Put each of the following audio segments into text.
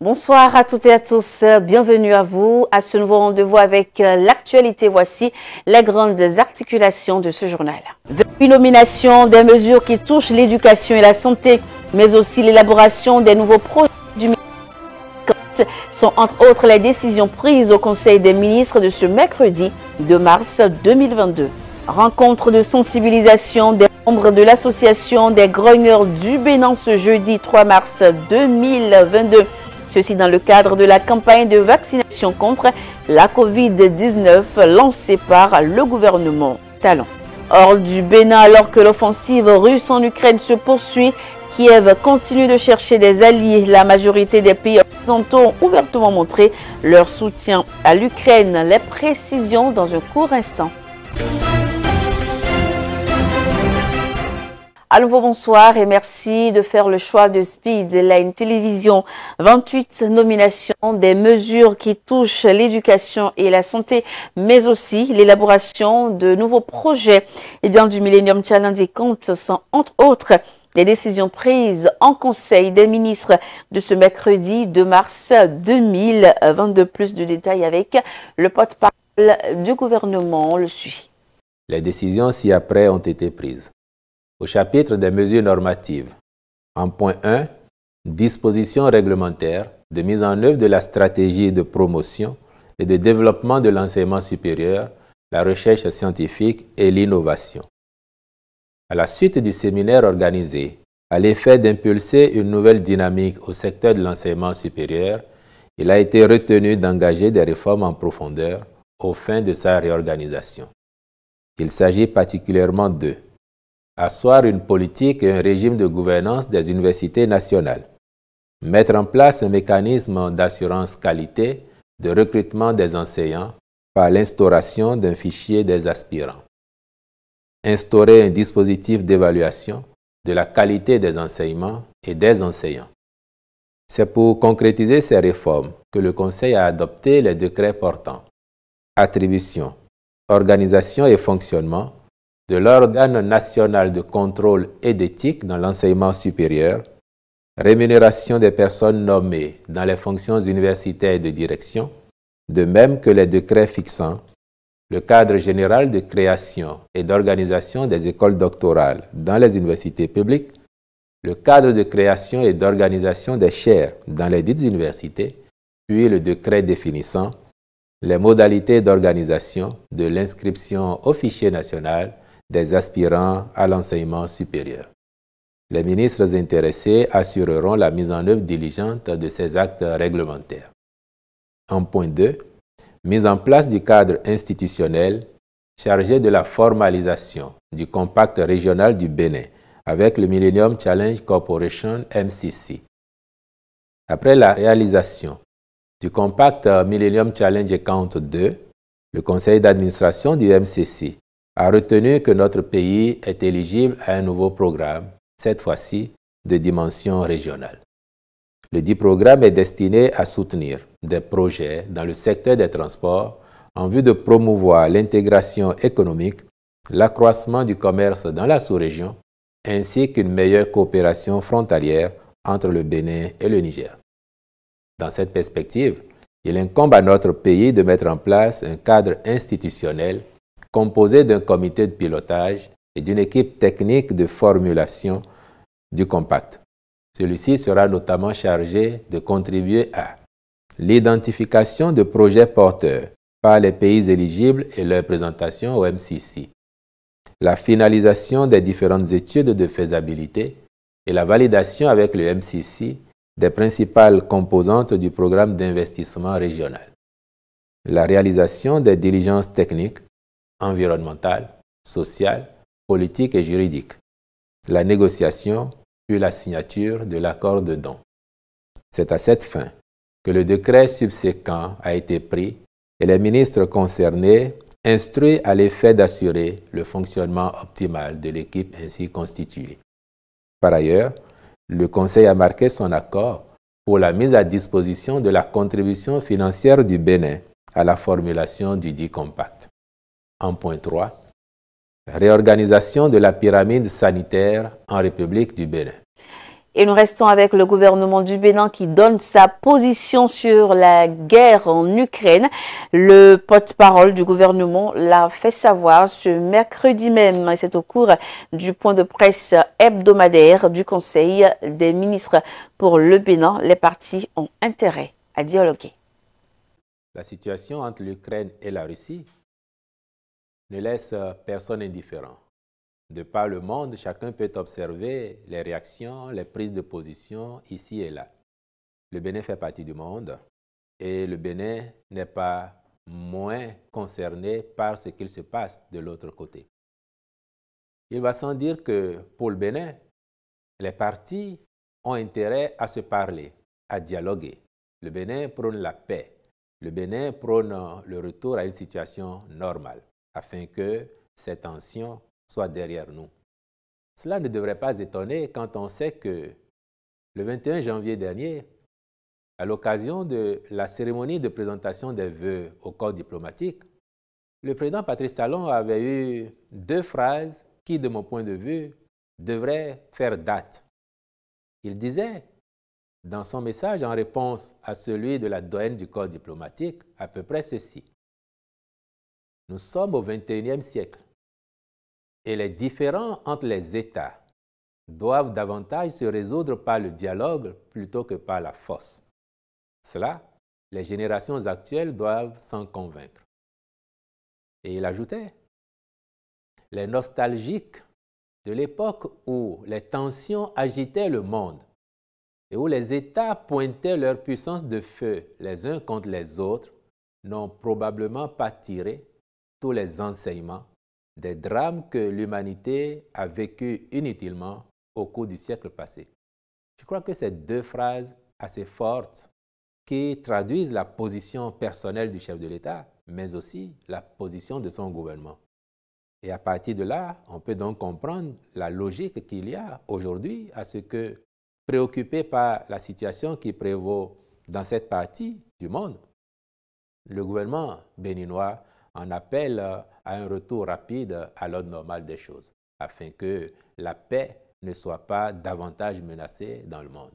Bonsoir à toutes et à tous, bienvenue à vous à ce nouveau rendez-vous avec l'actualité. Voici les grandes articulations de ce journal. Une nomination des mesures qui touchent l'éducation et la santé, mais aussi l'élaboration des nouveaux projets du ministère sont entre autres les décisions prises au Conseil des ministres de ce mercredi 2 mars 2022. Rencontre de sensibilisation des membres de l'association des grogneurs du Bénin ce jeudi 3 mars 2022. Ceci dans le cadre de la campagne de vaccination contre la Covid-19 lancée par le gouvernement Talon. Hors du Bénin, alors que l'offensive russe en Ukraine se poursuit, Kiev continue de chercher des alliés. La majorité des pays occidentaux ont ouvertement montré leur soutien à l'Ukraine. Les précisions dans un court instant. À nouveau, bonsoir et merci de faire le choix de Speed Line Télévision. 28 nominations, des mesures qui touchent l'éducation et la santé, mais aussi l'élaboration de nouveaux projets du Millennium Challenge et compte sont entre autres les décisions prises en Conseil des ministres de ce mercredi 2 mars 2022. Plus de détails avec le porte-parole du gouvernement. On le suit. Les décisions ci-après ont été prises. Au chapitre des mesures normatives, en point 1, dispositions réglementaires de mise en œuvre de la stratégie de promotion et de développement de l'enseignement supérieur, la recherche scientifique et l'innovation. À la suite du séminaire organisé à l'effet d'impulser une nouvelle dynamique au secteur de l'enseignement supérieur, il a été retenu d'engager des réformes en profondeur aux fins de sa réorganisation. Il s'agit particulièrement de asseoir une politique et un régime de gouvernance des universités nationales, mettre en place un mécanisme d'assurance qualité de recrutement des enseignants par l'instauration d'un fichier des aspirants, instaurer un dispositif d'évaluation de la qualité des enseignements et des enseignants. C'est pour concrétiser ces réformes que le Conseil a adopté les décrets portant attribution, organisation et fonctionnement de l'organe national de contrôle et d'éthique dans l'enseignement supérieur, rémunération des personnes nommées dans les fonctions universitaires de direction, de même que les décrets fixant le cadre général de création et d'organisation des écoles doctorales dans les universités publiques, le cadre de création et d'organisation des chaires dans les dites universités, puis le décret définissant les modalités d'organisation de l'inscription au fichier national des aspirants à l'enseignement supérieur. Les ministres intéressés assureront la mise en œuvre diligente de ces actes réglementaires. En point 2, mise en place du cadre institutionnel chargé de la formalisation du compact régional du Bénin avec le Millennium Challenge Corporation MCC. Après la réalisation du compact Millennium Challenge Account 2, le conseil d'administration du MCC a retenu que notre pays est éligible à un nouveau programme, cette fois-ci de dimension régionale. Le dit programme est destiné à soutenir des projets dans le secteur des transports en vue de promouvoir l'intégration économique, l'accroissement du commerce dans la sous-région, ainsi qu'une meilleure coopération frontalière entre le Bénin et le Niger. Dans cette perspective, il incombe à notre pays de mettre en place un cadre institutionnel composé d'un comité de pilotage et d'une équipe technique de formulation du compact. Celui-ci sera notamment chargé de contribuer à l'identification de projets porteurs par les pays éligibles et leur présentation au MCC, la finalisation des différentes études de faisabilité et la validation avec le MCC des principales composantes du programme d'investissement régional, la réalisation des diligences techniques, environnementales, sociales, politiques et juridiques, la négociation puis la signature de l'accord de don. C'est à cette fin que le décret subséquent a été pris et les ministres concernés instruits à l'effet d'assurer le fonctionnement optimal de l'équipe ainsi constituée. Par ailleurs, le Conseil a marqué son accord pour la mise à disposition de la contribution financière du Bénin à la formulation du dit compact. En point 3, réorganisation de la pyramide sanitaire en République du Bénin. Et nous restons avec le gouvernement du Bénin qui donne sa position sur la guerre en Ukraine. Le porte-parole du gouvernement l'a fait savoir ce mercredi même. Et c'est au cours du point de presse hebdomadaire du Conseil des ministres pour le Bénin. Les parties ont intérêt à dialoguer. La situation entre l'Ukraine et la Russie ne laisse personne indifférent. De par le monde, chacun peut observer les réactions, les prises de position ici et là. Le Bénin fait partie du monde et le Bénin n'est pas moins concerné par ce qu'il se passe de l'autre côté. Il va sans dire que pour le Bénin, les parties ont intérêt à se parler, à dialoguer. Le Bénin prône la paix. Le Bénin prône le retour à une situation normale afin que ces tensions soient derrière nous. Cela ne devrait pas étonner quand on sait que le 21 janvier dernier, à l'occasion de la cérémonie de présentation des vœux au corps diplomatique, le président Patrice Talon avait eu 2 phrases qui, de mon point de vue, devraient faire date. Il disait, dans son message en réponse à celui de la doyenne du corps diplomatique, à peu près ceci. Nous sommes au XXIe siècle et les différends entre les États doivent davantage se résoudre par le dialogue plutôt que par la force. Cela, les générations actuelles doivent s'en convaincre. Et il ajoutait, les nostalgiques de l'époque où les tensions agitaient le monde et où les États pointaient leur puissance de feu les uns contre les autres n'ont probablement pas tiré tous les enseignements des drames que l'humanité a vécus inutilement au cours du siècle passé. Je crois que ces 2 phrases assez fortes qui traduisent la position personnelle du chef de l'État, mais aussi la position de son gouvernement. Et à partir de là, on peut donc comprendre la logique qu'il y a aujourd'hui à ce que, préoccupé par la situation qui prévaut dans cette partie du monde, le gouvernement béninois en appelle à un retour rapide à l'ordre normal des choses, afin que la paix ne soit pas davantage menacée dans le monde.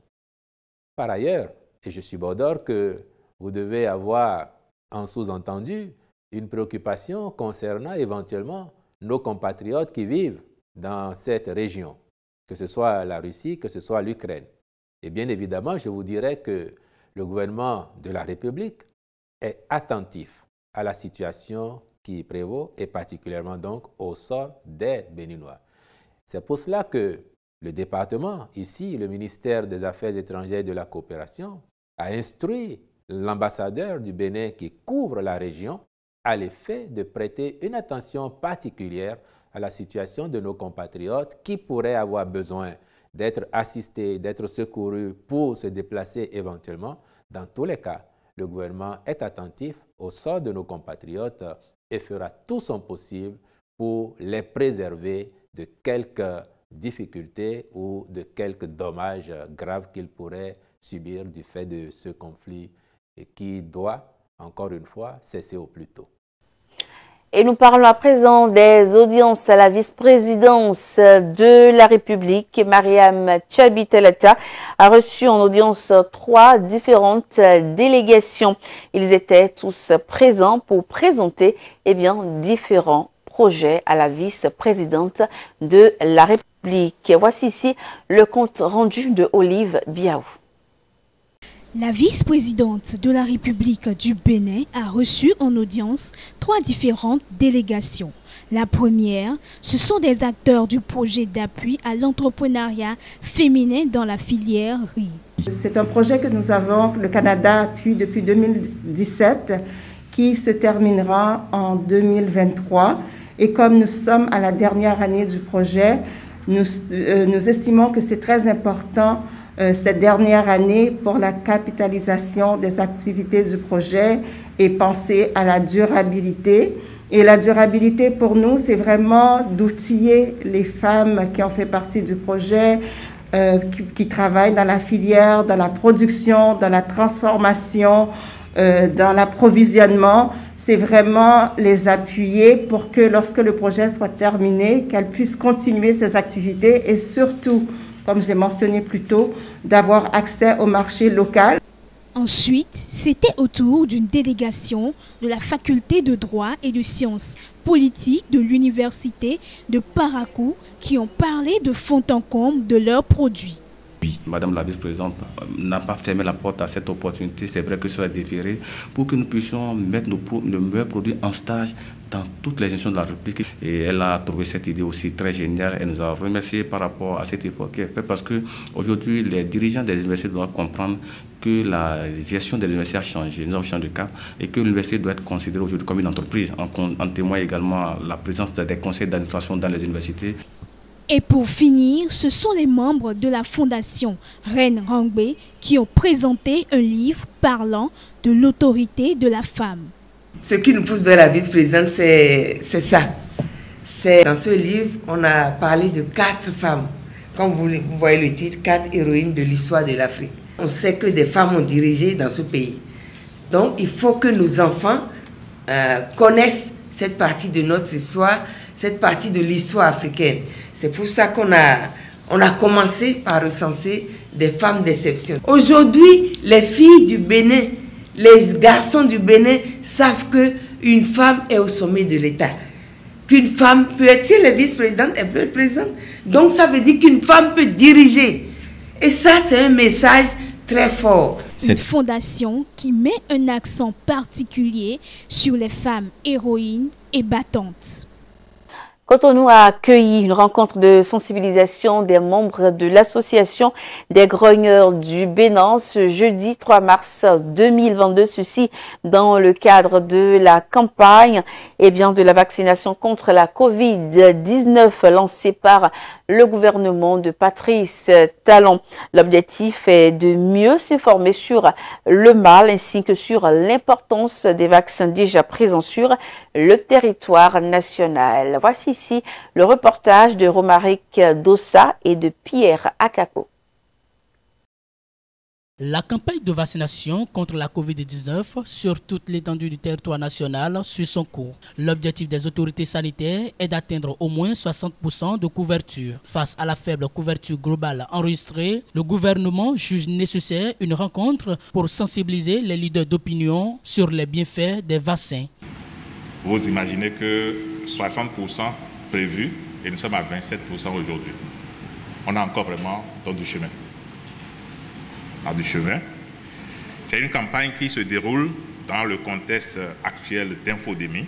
Par ailleurs, et je subodore que vous devez avoir en sous-entendu une préoccupation concernant éventuellement nos compatriotes qui vivent dans cette région, que ce soit la Russie, que ce soit l'Ukraine. Et bien évidemment, je vous dirais que le gouvernement de la République est attentif à la situation qui prévaut et particulièrement donc au sort des Béninois. C'est pour cela que le département, ici, le ministère des Affaires étrangères et de la coopération, a instruit l'ambassadeur du Bénin qui couvre la région à l'effet de prêter une attention particulière à la situation de nos compatriotes qui pourraient avoir besoin d'être assistés, d'être secourus pour se déplacer éventuellement. Dans tous les cas, le gouvernement est attentif au sort de nos compatriotes et fera tout son possible pour les préserver de quelques difficultés ou de quelques dommages graves qu'ils pourraient subir du fait de ce conflit et qui doit, encore une fois, cesser au plus tôt. Et nous parlons à présent des audiences à la vice-présidence de la République. Mariam Tchabi-Teleta a reçu en audience 3 différentes délégations. Ils étaient tous présents pour présenter différents projets à la vice-présidente de la République. Voici ici le compte rendu de Olive Biaou. La vice-présidente de la République du Bénin a reçu en audience 3 différentes délégations. La première, ce sont des acteurs du projet d'appui à l'entrepreneuriat féminin dans la filière riz. C'est un projet que nous avons, le Canada appuie depuis 2017, qui se terminera en 2023. Et comme nous sommes à la dernière année du projet, nous estimons que c'est très important cette dernière année pour la capitalisation des activités du projet et penser à la durabilité. Et la durabilité pour nous, c'est vraiment d'outiller les femmes qui ont fait partie du projet, qui travaillent dans la filière, dans la production, dans la transformation, dans l'approvisionnement. C'est vraiment les appuyer pour que lorsque le projet soit terminé, qu'elles puissent continuer ces activités et surtout comme je l'ai mentionné plus tôt, d'avoir accès au marché local. Ensuite, c'était au tour d'une délégation de la faculté de droit et de sciences politiques de l'université de Parakou qui ont parlé de fond en comble de leurs produits. Madame la vice-présidente n'a pas fermé la porte à cette opportunité. C'est vrai que cela est différé pour que nous puissions mettre nos meilleurs produits en stage dans toutes les institutions de la République. Et elle a trouvé cette idée aussi très géniale. Elle nous a remercié par rapport à cet effort qui est fait parce qu'aujourd'hui, les dirigeants des universités doivent comprendre que la gestion des universités a changé, nous avons changé de cap et que l'université doit être considérée aujourd'hui comme une entreprise. En témoigne également la présence des conseils d'administration dans les universités. Et pour finir, ce sont les membres de la fondation Reine Rangbe qui ont présenté un livre parlant de l'autorité de la femme. Ce qui nous pousse vers la vice-présidente, c'est ça. Dans ce livre, on a parlé de 4 femmes. Comme vous voyez le titre, 4 héroïnes de l'histoire de l'Afrique. On sait que des femmes ont dirigé dans ce pays. Donc, il faut que nos enfants connaissent cette partie de notre histoire, cette partie de l'histoire africaine. C'est pour ça qu'on a commencé par recenser des femmes d'exception. Aujourd'hui, les filles du Bénin, les garçons du Bénin savent qu'une femme est au sommet de l'État. Qu'une femme peut être, si elle est vice-présidente, elle peut être présidente. Donc ça veut dire qu'une femme peut diriger. Et ça, c'est un message très fort. Une fondation qui met un accent particulier sur les femmes héroïnes et battantes. Cotonou a accueilli une rencontre de sensibilisation des membres de l'association des grogneurs du Bénin ce jeudi 3 mars 2022. Ceci dans le cadre de la campagne de la vaccination contre la Covid-19 lancée par le gouvernement de Patrice Talon. L'objectif est de mieux s'informer sur le mal ainsi que sur l'importance des vaccins déjà présents sur le territoire national. Voici ici le reportage de Romaric Dossa et de Pierre Akako. La campagne de vaccination contre la Covid-19 sur toute l'étendue du territoire national suit son cours. L'objectif des autorités sanitaires est d'atteindre au moins 60% de couverture. Face à la faible couverture globale enregistrée, le gouvernement juge nécessaire une rencontre pour sensibiliser les leaders d'opinion sur les bienfaits des vaccins. Vous imaginez que 60% prévus et nous sommes à 27% aujourd'hui. On a encore vraiment du chemin. C'est une campagne qui se déroule dans le contexte actuel d'infodémie,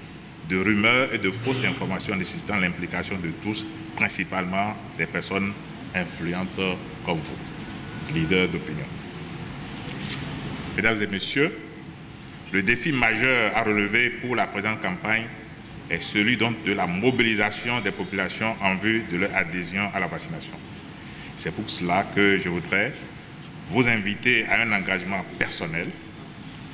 de rumeurs et de fausses informations nécessitant l'implication de tous, principalement des personnes influentes comme vous, leaders d'opinion. Mesdames et messieurs, le défi majeur à relever pour la présente campagne est celui donc de la mobilisation des populations en vue de leur adhésion à la vaccination. C'est pour cela que je voudrais vous inviter à un engagement personnel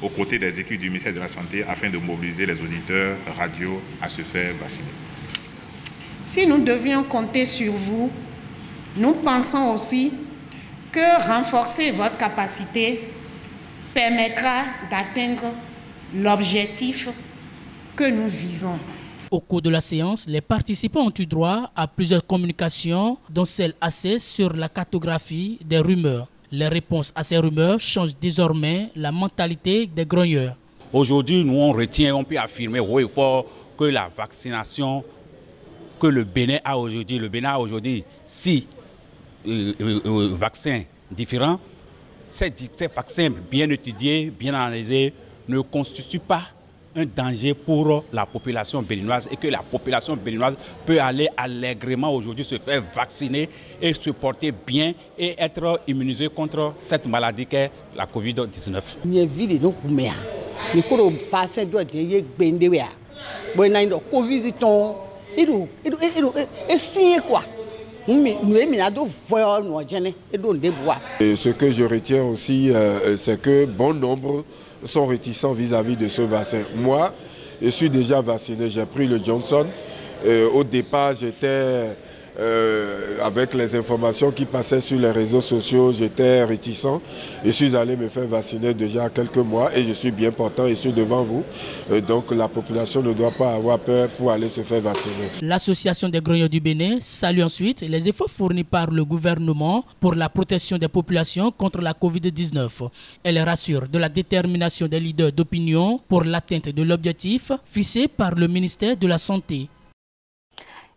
aux côtés des équipes du ministère de la Santé afin de mobiliser les auditeurs radio à se faire vacciner. Si nous devions compter sur vous, nous pensons aussi que renforcer votre capacité permettra d'atteindre l'objectif que nous visons. Au cours de la séance, les participants ont eu droit à plusieurs communications, dont celle axée sur la cartographie des rumeurs. Les réponses à ces rumeurs changent désormais la mentalité des grogneurs. Aujourd'hui, nous on retient, on peut affirmer haut et fort que la vaccination que le Bénin a aujourd'hui, 6 vaccins différents, ces vaccins bien étudiés, bien analysés, ne constituent pas un danger pour la population béninoise et que la population béninoise peut aller allègrement aujourd'hui se faire vacciner et se porter bien et être immunisée contre cette maladie qu'est la Covid-19. Et ce que je retiens aussi, c'est que bon nombre sont réticents vis-à-vis de ce vaccin. Moi, je suis déjà vacciné, j'ai pris le Johnson. Au départ, j'étais avec les informations qui passaient sur les réseaux sociaux, j'étais réticent. Je suis allé me faire vacciner déjà quelques mois et je suis bien portant et suis devant vous. Donc la population ne doit pas avoir peur pour aller se faire vacciner. L'Association des grognards du Bénin salue ensuite les efforts fournis par le gouvernement pour la protection des populations contre la Covid-19. Elle rassure de la détermination des leaders d'opinion pour l'atteinte de l'objectif fixé par le ministère de la Santé.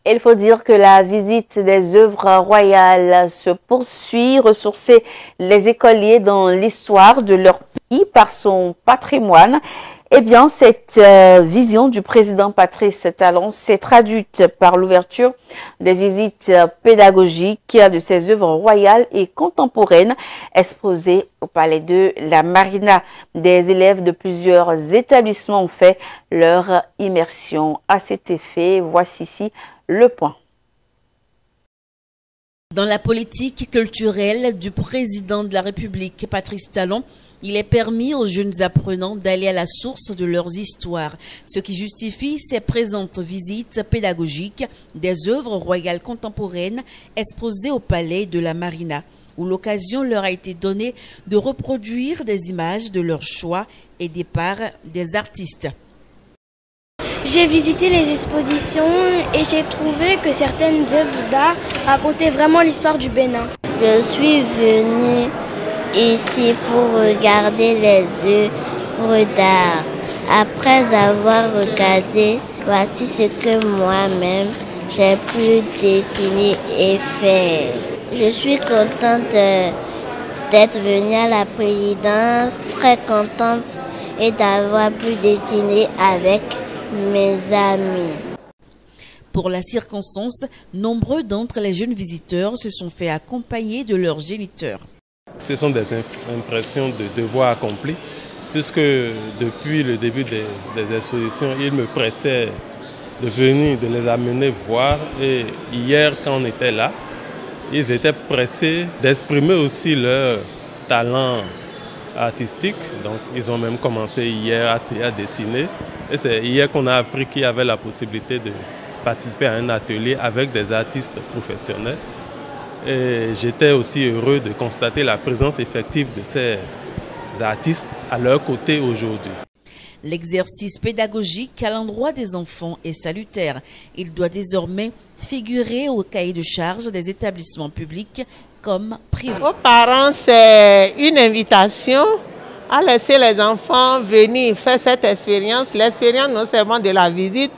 Il faut dire que la visite des œuvres royales se poursuit, ressourcer les écoliers dans l'histoire de leur pays par son patrimoine. Eh bien, cette vision du président Patrice Talon s'est traduite par l'ouverture des visites pédagogiques de ces œuvres royales et contemporaines exposées au palais de la Marina. Des élèves de plusieurs établissements ont fait leur immersion à cet effet. Voici ici le point. Dans la politique culturelle du président de la République, Patrice Talon, il est permis aux jeunes apprenants d'aller à la source de leurs histoires, ce qui justifie ces présentes visites pédagogiques des œuvres royales contemporaines exposées au palais de la Marina, où l'occasion leur a été donnée de reproduire des images de leur choix et des parts des artistes. J'ai visité les expositions et j'ai trouvé que certaines œuvres d'art racontaient vraiment l'histoire du Bénin. Je suis venue ici pour regarder les œuvres d'art. Après avoir regardé, voici ce que moi-même j'ai pu dessiner et faire. Je suis contente d'être venue à la présidence, très contente et d'avoir pu dessiner avec mes amis. Pour la circonstance, nombreux d'entre les jeunes visiteurs se sont fait accompagner de leurs géniteurs. Ce sont des impressions de devoir accompli, puisque depuis le début des expositions, ils me pressaient de venir, de les amener voir. Et hier, quand on était là, ils étaient pressés d'exprimer aussi leur talent artistique. Donc, ils ont même commencé hier à dessiner. Et c'est hier qu'on a appris qu'il y avait la possibilité de participer à un atelier avec des artistes professionnels. Et j'étais aussi heureux de constater la présence effective de ces artistes à leur côté aujourd'hui. L'exercice pédagogique à l'endroit des enfants est salutaire. Il doit désormais figurer au cahier de charge des établissements publics comme privés. Aux parents, c'est une invitation à laisser les enfants venir faire cette expérience. L'expérience non seulement de la visite,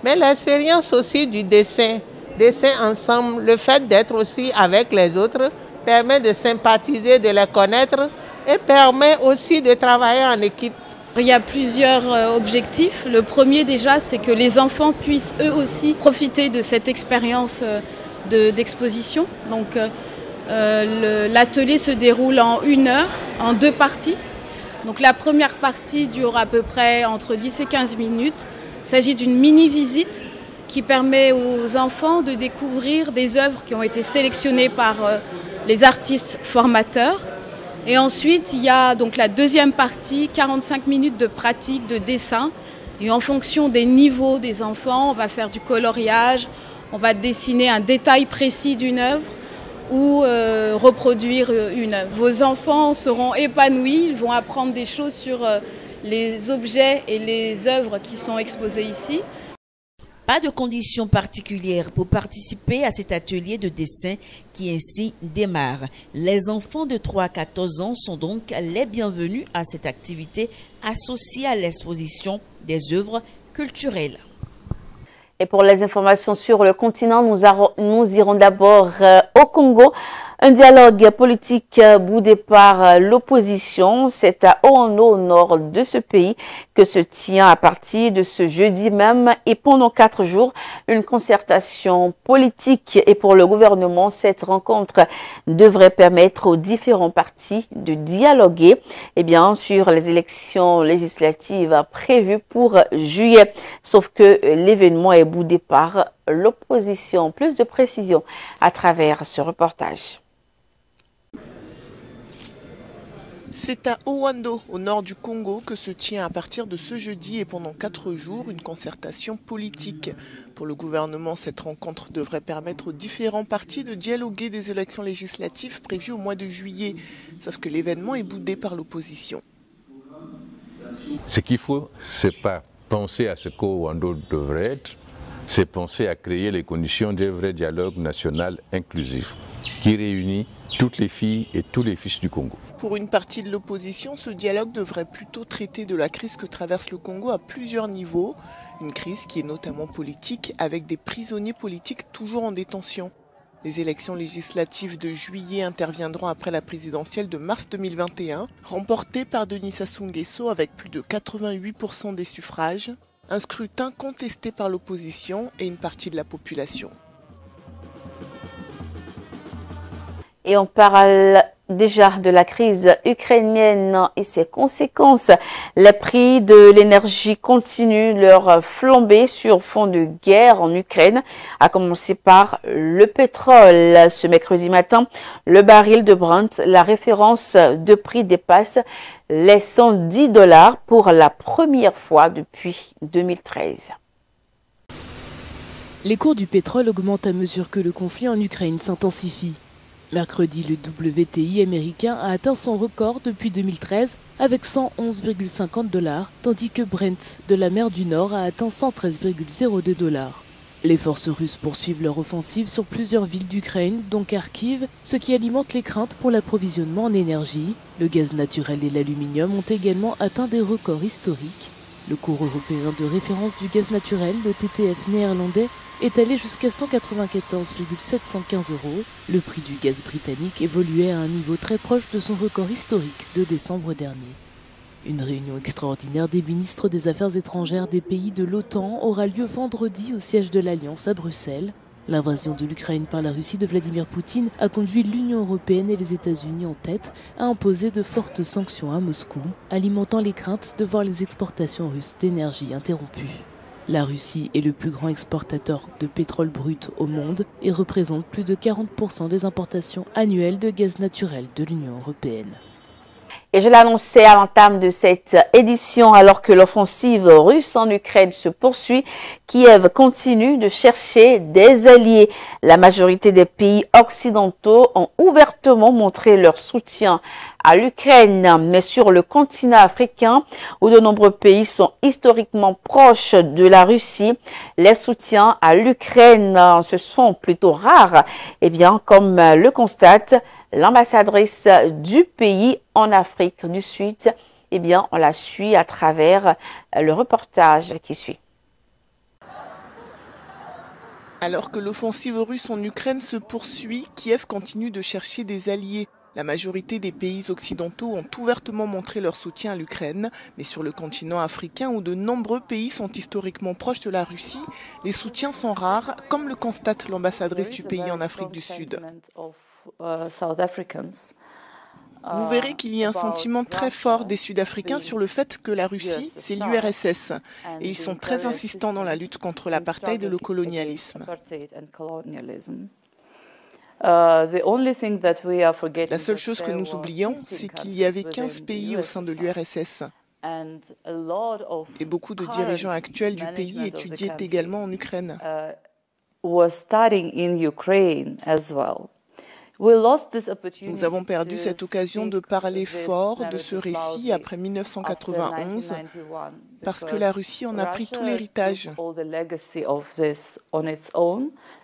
mais l'expérience aussi du dessin. Dessin ensemble, le fait d'être aussi avec les autres permet de sympathiser, de les connaître et permet aussi de travailler en équipe. Il y a plusieurs objectifs. Le premier déjà, c'est que les enfants puissent eux aussi profiter de cette expérience d'exposition. Donc l'atelier se déroule en 1 heure, en 2 parties. Donc la première partie dure à peu près entre 10 et 15 minutes. Il s'agit d'une mini-visite qui permet aux enfants de découvrir des œuvres qui ont été sélectionnées par les artistes formateurs. Et ensuite, il y a donc la deuxième partie, 45 minutes de pratique, de dessin. Et en fonction des niveaux des enfants, on va faire du coloriage, on va dessiner un détail précis d'une œuvre ou reproduire une œuvre. Vos enfants seront épanouis, ils vont apprendre des choses sur les objets et les œuvres qui sont exposées ici. Pas de conditions particulières pour participer à cet atelier de dessin qui ainsi démarre. Les enfants de 3 à 14 ans sont donc les bienvenus à cette activité associée à l'exposition des œuvres culturelles. Et pour les informations sur le continent, nous irons d'abord au Congo. Un dialogue politique boudé par l'opposition, c'est à Oano, au nord de ce pays, que se tient à partir de ce jeudi même et pendant 4 jours, une concertation politique. Et pour le gouvernement, cette rencontre devrait permettre aux différents partis de dialoguer sur les élections législatives prévues pour juillet. Sauf que l'événement est boudé par l'opposition. Plus de précisions à travers ce reportage. C'est à Owando, au nord du Congo, que se tient à partir de ce jeudi et pendant 4 jours une concertation politique. Pour le gouvernement, cette rencontre devrait permettre aux différents partis de dialoguer des élections législatives prévues au mois de juillet. Sauf que l'événement est boudé par l'opposition. Ce qu'il faut, c'est pas penser à ce qu'Owando devrait être, c'est penser à créer les conditions d'un vrai dialogue national inclusif qui réunit toutes les filles et tous les fils du Congo. Pour une partie de l'opposition, ce dialogue devrait plutôt traiter de la crise que traverse le Congo à plusieurs niveaux. Une crise qui est notamment politique, avec des prisonniers politiques toujours en détention. Les élections législatives de juillet interviendront après la présidentielle de mars 2021, remportée par Denis Sassou Nguesso avec plus de 88% des suffrages. Un scrutin contesté par l'opposition et une partie de la population. Et on parle déjà de la crise ukrainienne et ses conséquences. Les prix de l'énergie continuent leur flambée sur fond de guerre en Ukraine, à commencer par le pétrole. Ce mercredi matin, le baril de Brent, la référence de prix dépasse les $110 pour la première fois depuis 2013. Les cours du pétrole augmentent à mesure que le conflit en Ukraine s'intensifie. Mercredi, le WTI américain a atteint son record depuis 2013 avec $111,50, tandis que Brent de la mer du Nord a atteint $113,02. Les forces russes poursuivent leur offensive sur plusieurs villes d'Ukraine, dont Kharkiv, ce qui alimente les craintes pour l'approvisionnement en énergie. Le gaz naturel et l'aluminium ont également atteint des records historiques. Le cours européen de référence du gaz naturel, le TTF néerlandais, est allé jusqu'à 194,715 €. Le prix du gaz britannique évoluait à un niveau très proche de son record historique de décembre dernier. Une réunion extraordinaire des ministres des Affaires étrangères des pays de l'OTAN aura lieu vendredi au siège de l'Alliance à Bruxelles. L'invasion de l'Ukraine par la Russie de Vladimir Poutine a conduit l'Union européenne et les États-Unis en tête à imposer de fortes sanctions à Moscou, alimentant les craintes de voir les exportations russes d'énergie interrompues. La Russie est le plus grand exportateur de pétrole brut au monde et représente plus de 40% des importations annuelles de gaz naturel de l'Union européenne. Et je l'annonçais à l'entame de cette édition, alors que l'offensive russe en Ukraine se poursuit, Kiev continue de chercher des alliés. La majorité des pays occidentaux ont ouvertement montré leur soutien à l'Ukraine, mais sur le continent africain, où de nombreux pays sont historiquement proches de la Russie, les soutiens à l'Ukraine se sont plutôt rares. Eh bien, comme le constate l'ambassadrice du pays en Afrique du Sud, eh bien, on la suit à travers le reportage qui suit. Alors que l'offensive russe en Ukraine se poursuit, Kiev continue de chercher des alliés. La majorité des pays occidentaux ont ouvertement montré leur soutien à l'Ukraine, mais sur le continent africain où de nombreux pays sont historiquement proches de la Russie, les soutiens sont rares, comme le constate l'ambassadrice du pays en Afrique du Sud. Vous verrez qu'il y a un sentiment très fort des Sud-Africains sur le fait que la Russie, c'est l'URSS. Et ils sont très insistants dans la lutte contre l'apartheid et le colonialisme. La seule chose que nous oublions, c'est qu'il y avait 15 pays au sein de l'URSS. Et beaucoup de dirigeants actuels du pays étudiaient également en Ukraine. Nous avons perdu cette occasion de parler fort de ce récit après 1991 parce que la Russie en a pris tout l'héritage et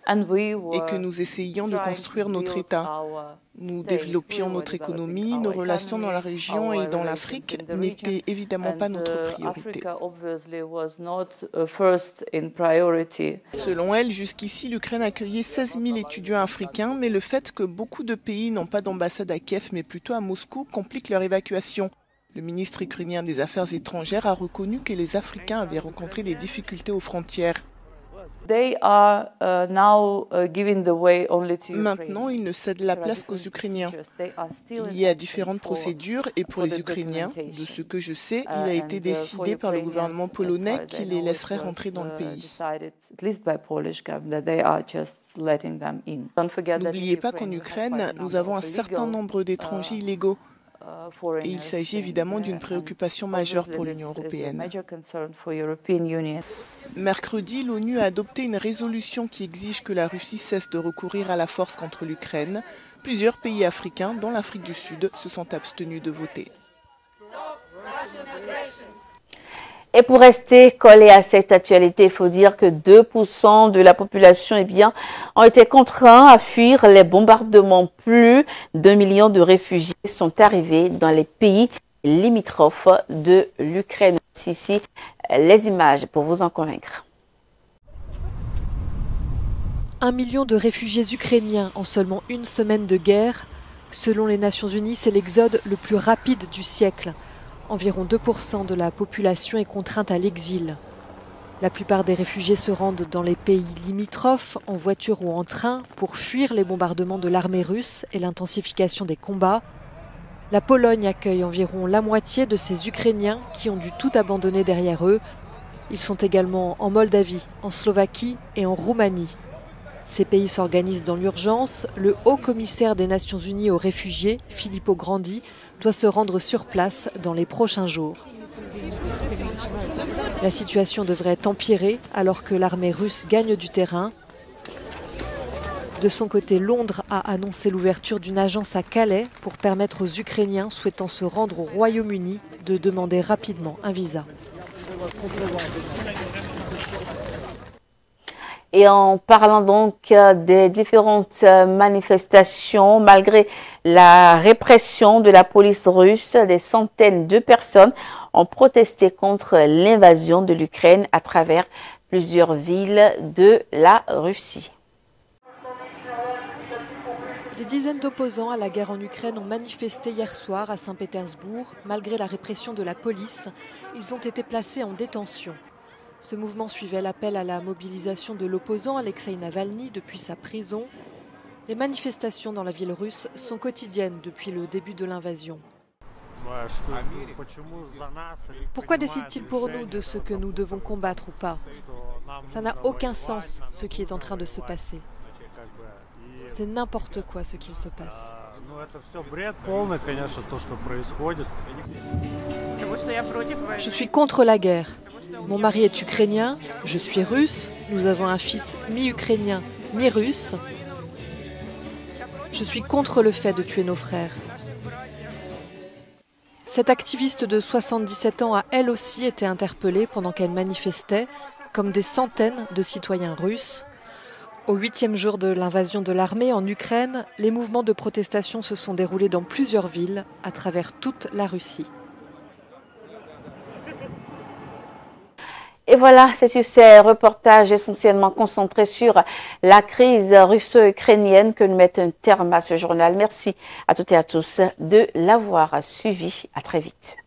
que nous essayions de construire notre État. Nous développions notre économie, nos relations dans la région et dans l'Afrique n'étaient évidemment pas notre priorité. Selon elle, jusqu'ici, l'Ukraine accueillait 16 000 étudiants africains, mais le fait que beaucoup de pays n'ont pas d'ambassade à Kiev, mais plutôt à Moscou, complique leur évacuation. Le ministre ukrainien des Affaires étrangères a reconnu que les Africains avaient rencontré des difficultés aux frontières. Maintenant, ils ne cèdent la place qu'aux Ukrainiens. Il y a différentes procédures et pour les Ukrainiens, de ce que je sais, il a été décidé par le gouvernement polonais qu'il les laisserait rentrer dans le pays. N'oubliez pas qu'en Ukraine, nous avons un certain nombre d'étrangers illégaux. Et il s'agit évidemment d'une préoccupation majeure pour l'Union européenne. Mercredi, l'ONU a adopté une résolution qui exige que la Russie cesse de recourir à la force contre l'Ukraine. Plusieurs pays africains, dont l'Afrique du Sud, se sont abstenus de voter. Et pour rester collé à cette actualité, il faut dire que 2% de la population ont été contraints à fuir les bombardements. Plus d'1 million de réfugiés sont arrivés dans les pays limitrophes de l'Ukraine. Ici, les images pour vous en convaincre. 1 million de réfugiés ukrainiens en seulement une semaine de guerre. Selon les Nations Unies, c'est l'exode le plus rapide du siècle. Environ 2% de la population est contrainte à l'exil. La plupart des réfugiés se rendent dans les pays limitrophes, en voiture ou en train, pour fuir les bombardements de l'armée russe et l'intensification des combats. La Pologne accueille environ la moitié de ces Ukrainiens qui ont dû tout abandonner derrière eux. Ils sont également en Moldavie, en Slovaquie et en Roumanie. Ces pays s'organisent dans l'urgence. Le haut commissaire des Nations Unies aux réfugiés, Filippo Grandi, doit se rendre sur place dans les prochains jours. La situation devrait empirer alors que l'armée russe gagne du terrain. De son côté, Londres a annoncé l'ouverture d'une agence à Calais pour permettre aux Ukrainiens souhaitant se rendre au Royaume-Uni de demander rapidement un visa. Et en parlant donc des différentes manifestations, malgré la répression de la police russe, des centaines de personnes ont protesté contre l'invasion de l'Ukraine à travers plusieurs villes de la Russie. Des dizaines d'opposants à la guerre en Ukraine ont manifesté hier soir à Saint-Pétersbourg. Malgré la répression de la police, ils ont été placés en détention. Ce mouvement suivait l'appel à la mobilisation de l'opposant Alexei Navalny depuis sa prison. Les manifestations dans la ville russe sont quotidiennes depuis le début de l'invasion. Pourquoi décide-t-il pour nous de ce que nous devons combattre ou pas? Ça n'a aucun sens ce qui est en train de se passer. C'est n'importe quoi ce qu'il se passe. Je suis contre la guerre. Mon mari est ukrainien, je suis russe, nous avons un fils mi-ukrainien, mi-russe. Je suis contre le fait de tuer nos frères. Cette activiste de 77 ans a elle aussi été interpellée pendant qu'elle manifestait, comme des centaines de citoyens russes. Au 8e jour de l'invasion de l'armée en Ukraine, les mouvements de protestation se sont déroulés dans plusieurs villes à travers toute la Russie. Et voilà, c'est sur ces reportages essentiellement concentrés sur la crise russo-ukrainienne que nous mettons un terme à ce journal. Merci à toutes et à tous de l'avoir suivi. À très vite.